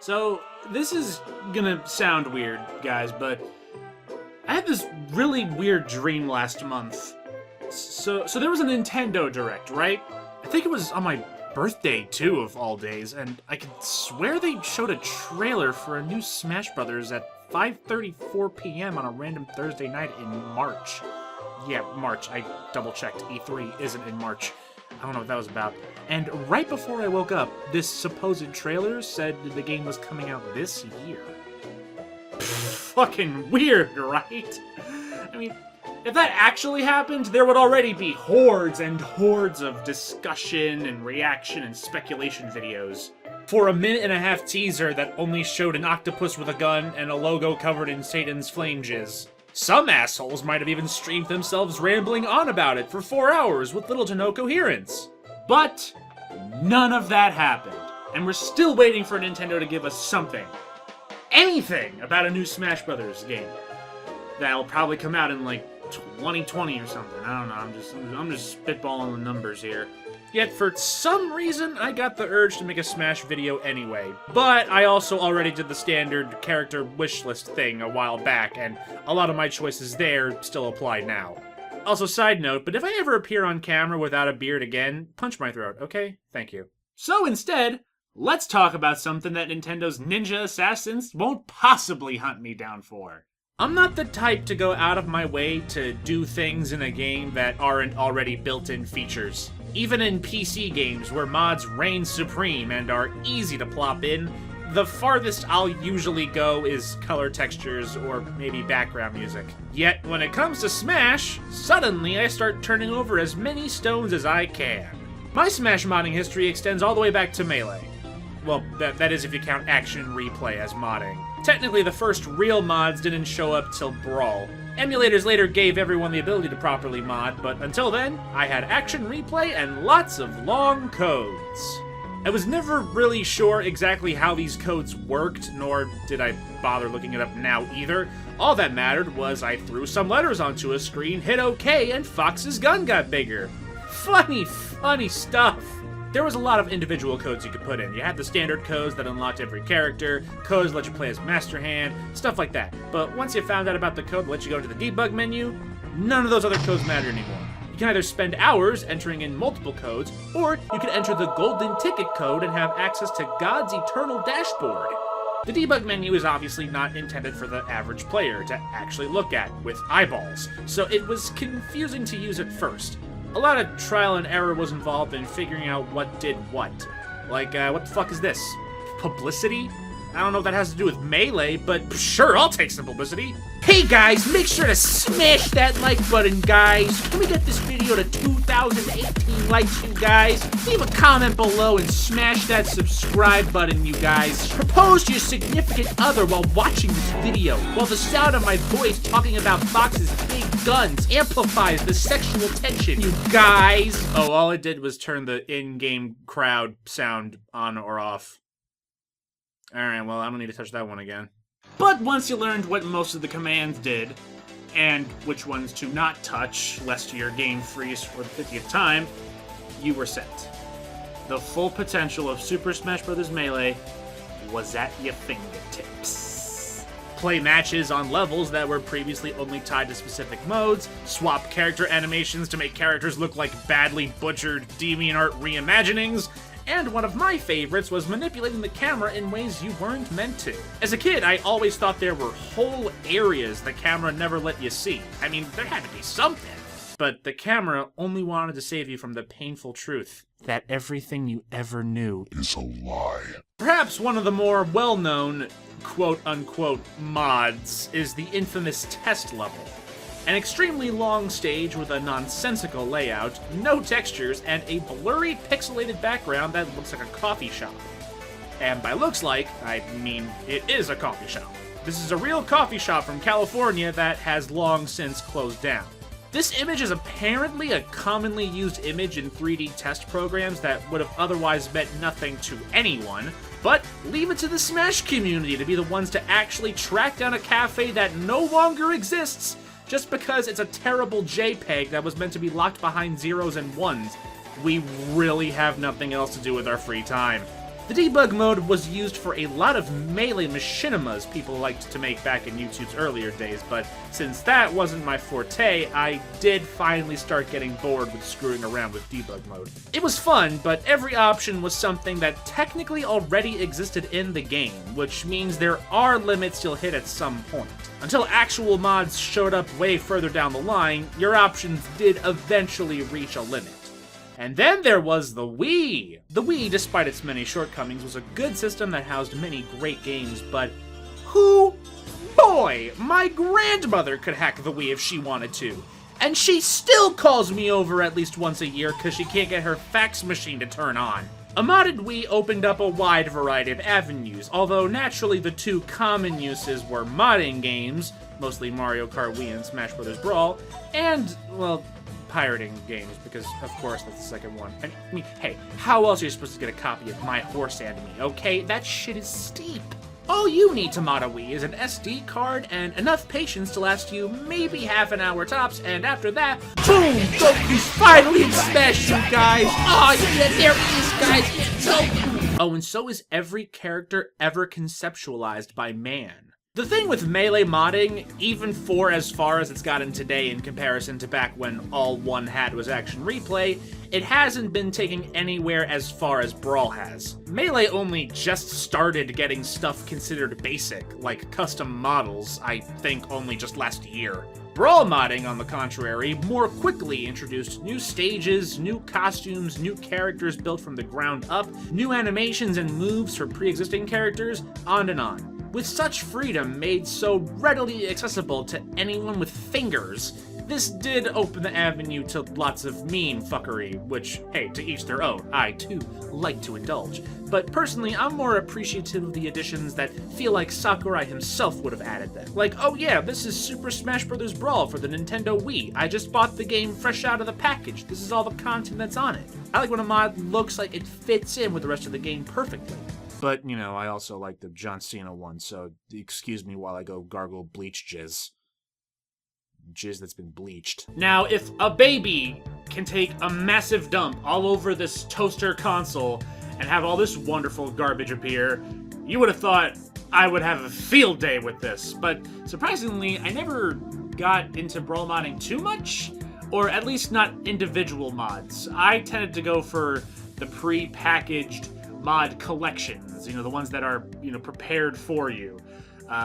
So, this is gonna sound weird, guys, but I had this really weird dream last month. So there was a Nintendo Direct, right? I think it was on my birthday, too, of all days, and I could swear they showed a trailer for a new Smash Brothers at 5:34 p.m. on a random Thursday night in March. Yeah, March. I double-checked. E3 isn't in March. I don't know what that was about. And right before I woke up, this supposed trailer said the game was coming out this year. Fucking weird, right? I mean, if that actually happened, there would already be hordes and hordes of discussion and reaction and speculation videos. For a minute-and-a-half teaser that only showed an octopus with a gun and a logo covered in Satan's flame jizz. Some assholes might have even streamed themselves rambling on about it for 4 hours with little to no coherence. But none of that happened, and we're still waiting for Nintendo to give us something. Anything about a new Smash Brothers game. That'll probably come out in like 2020 or something. I don't know, I'm just spitballing the numbers here. Yet for some reason, I got the urge to make a Smash video anyway. But I also already did the standard character wishlist thing a while back, and a lot of my choices there still apply now. Also, side note, but if I ever appear on camera without a beard again, punch my throat, okay? Thank you. So instead, let's talk about something that Nintendo's ninja assassins won't possibly hunt me down for. I'm not the type to go out of my way to do things in a game that aren't already built-in features. Even in PC games where mods reign supreme and are easy to plop in, the farthest I'll usually go is color textures or maybe background music. Yet when it comes to Smash, suddenly I start turning over as many stones as I can. My Smash modding history extends all the way back to Melee. Well, that is if you count Action Replay as modding. Technically, the first real mods didn't show up till Brawl. Emulators later gave everyone the ability to properly mod, but until then, I had Action Replay and lots of long codes. I was never really sure exactly how these codes worked, nor did I bother looking it up now either. All that mattered was I threw some letters onto a screen, hit OK, and Fox's gun got bigger. Funny stuff. There was a lot of individual codes you could put in. You had the standard codes that unlocked every character, codes that let you play as Master Hand, stuff like that. But once you found out about the code that let you go to the debug menu, none of those other codes matter anymore. You can either spend hours entering in multiple codes, or you can enter the golden ticket code and have access to God's eternal dashboard. The debug menu is obviously not intended for the average player to actually look at with eyeballs, so it was confusing to use at first. A lot of trial and error was involved in figuring out what did what. Like, what the fuck is this? Publicity? I don't know what that has to do with Melee, but sure, I'll take some publicity. Hey guys, make sure to smash that like button, guys. Can we get this video to 2,018 likes, you guys? Leave a comment below and smash that subscribe button, you guys. Propose to your significant other while watching this video, while the sound of my voice talking about Fox's big guns amplifies the sexual tension, you guys. Oh, all it did was turn the in-game crowd sound on or off. Alright, well, I don't need to touch that one again. But once you learned what most of the commands did, and which ones to not touch, lest your game freeze for the 50th time, you were set. The full potential of Super Smash Bros. Melee was at your fingertips. Play matches on levels that were previously only tied to specific modes, swap character animations to make characters look like badly butchered DeviantArt reimaginings, and one of my favorites was manipulating the camera in ways you weren't meant to. As a kid, I always thought there were whole areas the camera never let you see. I mean, there had to be something. But the camera only wanted to save you from the painful truth that everything you ever knew is a lie. Perhaps one of the more well-known quote-unquote mods is the infamous test level. An extremely long stage with a nonsensical layout, no textures, and a blurry pixelated background that looks like a coffee shop. And by looks like, I mean it is a coffee shop. This is a real coffee shop from California that has long since closed down. This image is apparently a commonly used image in 3D test programs that would have otherwise meant nothing to anyone, but leave it to the Smash community to be the ones to actually track down a cafe that no longer exists just because it's a terrible JPEG that was meant to be locked behind zeros and ones. We really have nothing else to do with our free time. The debug mode was used for a lot of melee machinimas people liked to make back in YouTube's earlier days, but since that wasn't my forte, I did finally start getting bored with screwing around with debug mode. It was fun, but every option was something that technically already existed in the game, which means there are limits you'll hit at some point. Until actual mods showed up way further down the line, your options did eventually reach a limit. And then there was the Wii! The Wii, despite its many shortcomings, was a good system that housed many great games, but boy, my grandmother could hack the Wii if she wanted to. And she still calls me over at least once a year because she can't get her fax machine to turn on. A modded Wii opened up a wide variety of avenues, although naturally the two common uses were modding games, mostly Mario Kart Wii and Smash Bros. Brawl, and, well, pirating games, because of course that's the second one. I mean, hey, how else are you supposed to get a copy of My Horse and Me, okay? That shit is steep. All you need to mod a Wii is an SD card and enough patience to last you maybe half an hour tops, and after that, boom! Goku's finally in Smash, you guys! Oh yeah, there he is, guys! Goku! Oh, and so is every character ever conceptualized by man. The thing with melee modding, even for as far as it's gotten today in comparison to back when all one had was action replay, it hasn't been taking anywhere as far as Brawl has. Melee only just started getting stuff considered basic, like custom models, I think only just last year. Brawl modding, on the contrary, more quickly introduced new stages, new costumes, new characters built from the ground up, new animations and moves for pre-existing characters, on and on. With such freedom made so readily accessible to anyone with fingers, this did open the avenue to lots of meme fuckery, which, hey, to each their own. I, too, like to indulge. But personally, I'm more appreciative of the additions that feel like Sakurai himself would have added them. Like, oh yeah, this is Super Smash Bros. Brawl for the Nintendo Wii. I just bought the game fresh out of the package. This is all the content that's on it. I like when a mod looks like it fits in with the rest of the game perfectly. But, you know, I also like the John Cena one, so excuse me while I go gargle bleach jizz. Jizz that's been bleached. Now, if a baby can take a massive dump all over this toaster console and have all this wonderful garbage appear, you would have thought I would have a field day with this. But surprisingly, I never got into brawl modding too much, or at least not individual mods. I tended to go for the pre-packaged mod collections, you know, the ones that are, you know, prepared for you.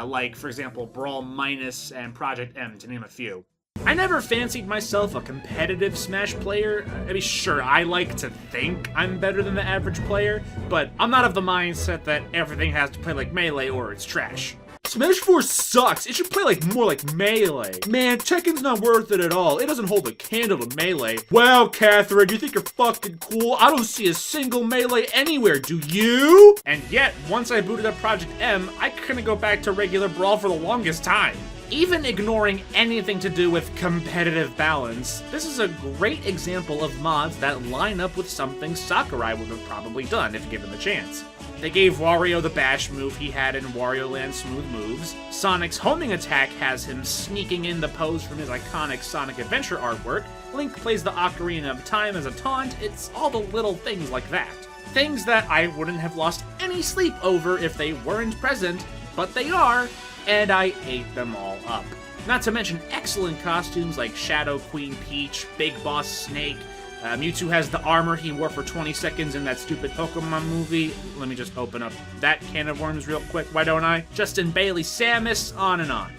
Like, for example, Brawl Minus and Project M, to name a few. I never fancied myself a competitive Smash player. I mean, sure, I like to think I'm better than the average player, but I'm not of the mindset that everything has to play like Melee or it's trash. Smash 4 sucks. It should play more like Melee. Man, Tekken's not worth it at all. It doesn't hold a candle to Melee. Wow, Catherine, you think you're fucking cool? I don't see a single Melee anywhere, do you? And yet, once I booted up Project M, I couldn't go back to regular Brawl for the longest time. Even ignoring anything to do with competitive balance, this is a great example of mods that line up with something Sakurai would have probably done if given the chance. They gave Wario the bash move he had in Wario Land Smooth Moves. Sonic's homing attack has him sneaking in the pose from his iconic Sonic Adventure artwork. Link plays the Ocarina of Time as a taunt. It's all the little things like that. Things that I wouldn't have lost any sleep over if they weren't present, but they are, and I ate them all up. Not to mention excellent costumes like Shadow Queen Peach, Big Boss Snake. Mewtwo has the armor he wore for 20 seconds in that stupid Pokemon movie. Let me just open up that can of worms real quick, why don't I? Justin Bailey Samus, on and on.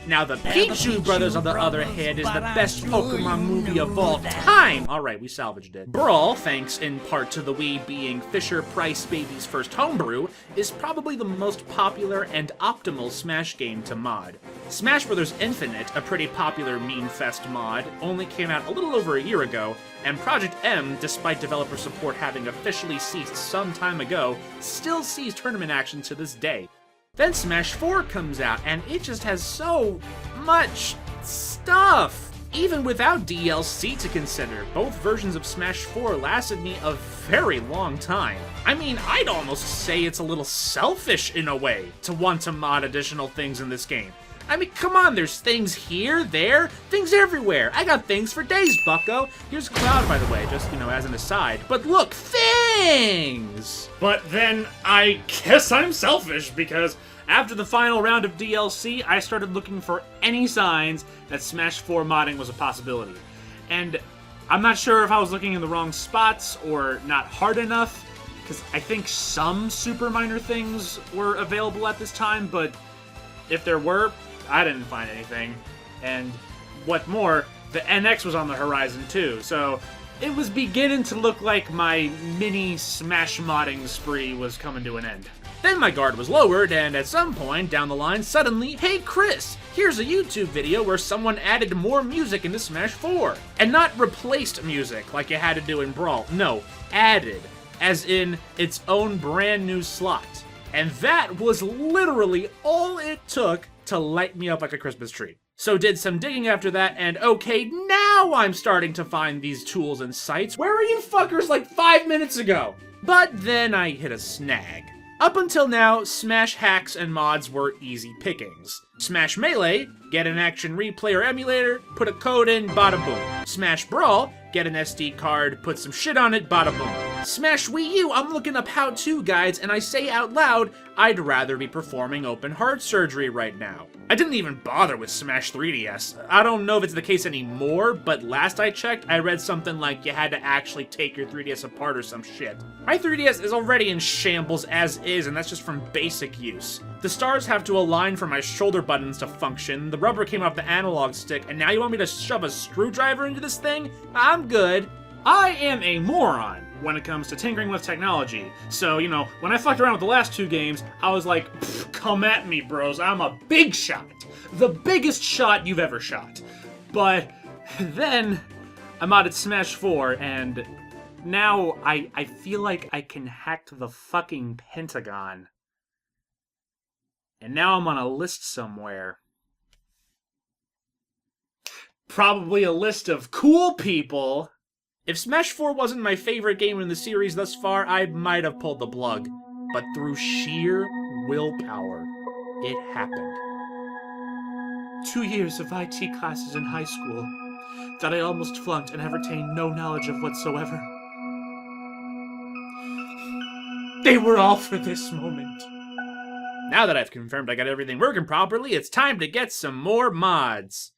Now, the Pichu Brothers, on the other hand, is the best Pokemon movie of all time! Alright, we salvaged it. Brawl, thanks in part to the Wii being Fisher-Price Baby's first homebrew, is probably the most popular and optimal Smash game to mod. Smash Bros. Infinite, a pretty popular meme fest mod, only came out a little over a year ago, and Project M, despite developer support having officially ceased some time ago, still sees tournament action to this day. Then Smash 4 comes out, and it just has so much stuff. Even without DLC to consider, both versions of Smash 4 lasted me a very long time. I mean, I'd almost say it's a little selfish in a way to want to mod additional things in this game. I mean, come on, there's things here, there, things everywhere. I got things for days, bucko. Here's Cloud, by the way, just, you know, as an aside. But look, things! things! But then I guess I'm selfish, because after the final round of DLC, I started looking for any signs that Smash 4 modding was a possibility. And I'm not sure if I was looking in the wrong spots or not hard enough, because I think some super minor things were available at this time, but if there were, I didn't find anything. And what more, the NX was on the horizon too, so it was beginning to look like my mini Smash modding spree was coming to an end. Then my guard was lowered, and at some point down the line, suddenly, hey Chris, here's a YouTube video where someone added more music into Smash 4. And not replaced music like you had to do in Brawl. No, added. As in its own brand new slot. And that was literally all it took to light me up like a Christmas tree. So did some digging after that, and okay, now I'm starting to find these tools and sites. Where were you fuckers like 5 minutes ago? But then I hit a snag. Up until now, Smash hacks and mods were easy pickings. Smash Melee, get an action replay or emulator, put a code in, bada boom. Smash Brawl, get an SD card, put some shit on it, bada boom. Smash Wii U, I'm looking up how-to guides, and I say out loud, I'd rather be performing open heart surgery right now. I didn't even bother with Smash 3DS. I don't know if it's the case anymore, but last I checked, I read something like you had to actually take your 3DS apart or some shit. My 3DS is already in shambles as is, and that's just from basic use. The stars have to align for my shoulder buttons to function, the rubber came off the analog stick, and now you want me to shove a screwdriver into this thing? I'm good. I am a moron when it comes to tinkering with technology. So, you know, when I fucked around with the last 2 games, I was like, come at me, bros, I'm a big shot. The biggest shot you've ever shot. But then I modded Smash 4, and now I feel like I can hack the fucking Pentagon. And now I'm on a list somewhere. Probably a list of cool people. If Smash 4 wasn't my favorite game in the series thus far, I might have pulled the plug. But through sheer willpower, it happened. 2 years of IT classes in high school that I almost flunked and have retained no knowledge of whatsoever. They were all for this moment. Now that I've confirmed I got everything working properly, it's time to get some more mods.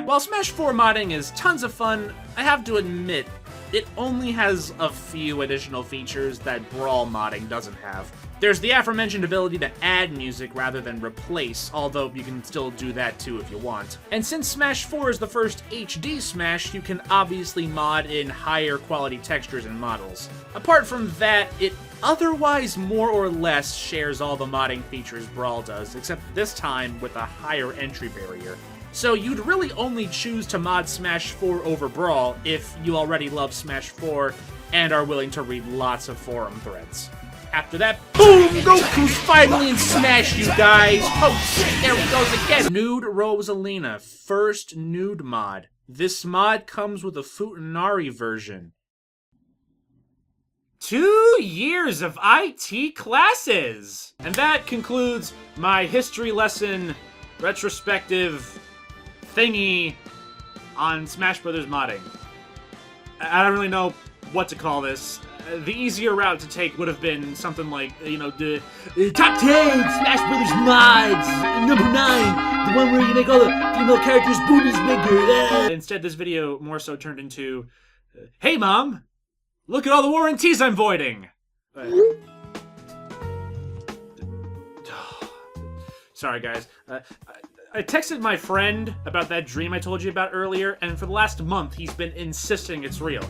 While Smash 4 modding is tons of fun, I have to admit, it only has a few additional features that Brawl modding doesn't have. There's the aforementioned ability to add music rather than replace, although you can still do that too if you want. And since Smash 4 is the first HD Smash, you can obviously mod in higher quality textures and models. Apart from that, it otherwise more or less shares all the modding features Brawl does, except this time with a higher entry barrier. So you'd really only choose to mod Smash 4 over Brawl if you already love Smash 4 and are willing to read lots of forum threads. After that, boom! Goku's finally in Smash, you guys! Oh shit, there he goes again! Nude Rosalina, first nude mod. This mod comes with a Futanari version. 2 years of IT classes! And that concludes my history lesson retrospective thingy on Smash Brothers modding. I don't really know what to call this. The easier route to take would have been something like, you know, the top 10 Smash Brothers mods, number 9, the one where you make all the female characters' boobies bigger. Instead, this video more so turned into, hey mom, look at all the warranties I'm voiding. Sorry guys. I texted my friend about that dream I told you about earlier, and for the last month, he's been insisting it's real.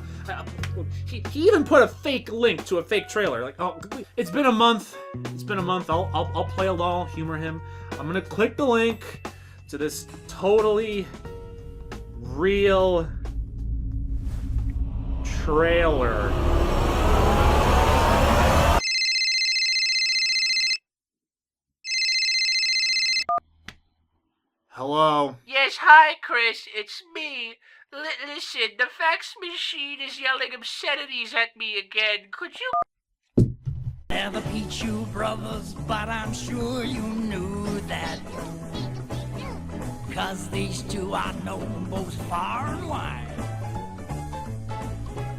He even put a fake link to a fake trailer. Like, oh, it's been a month. It's been a month. I'll play along, humor him. I'm gonna click the link to this totally real trailer. Hello? Yes, hi, Chris. It's me. Listen, the fax machine is yelling obscenities at me again. Could you... They're the Pichu brothers, but I'm sure you knew that. 'cause these two are known both far and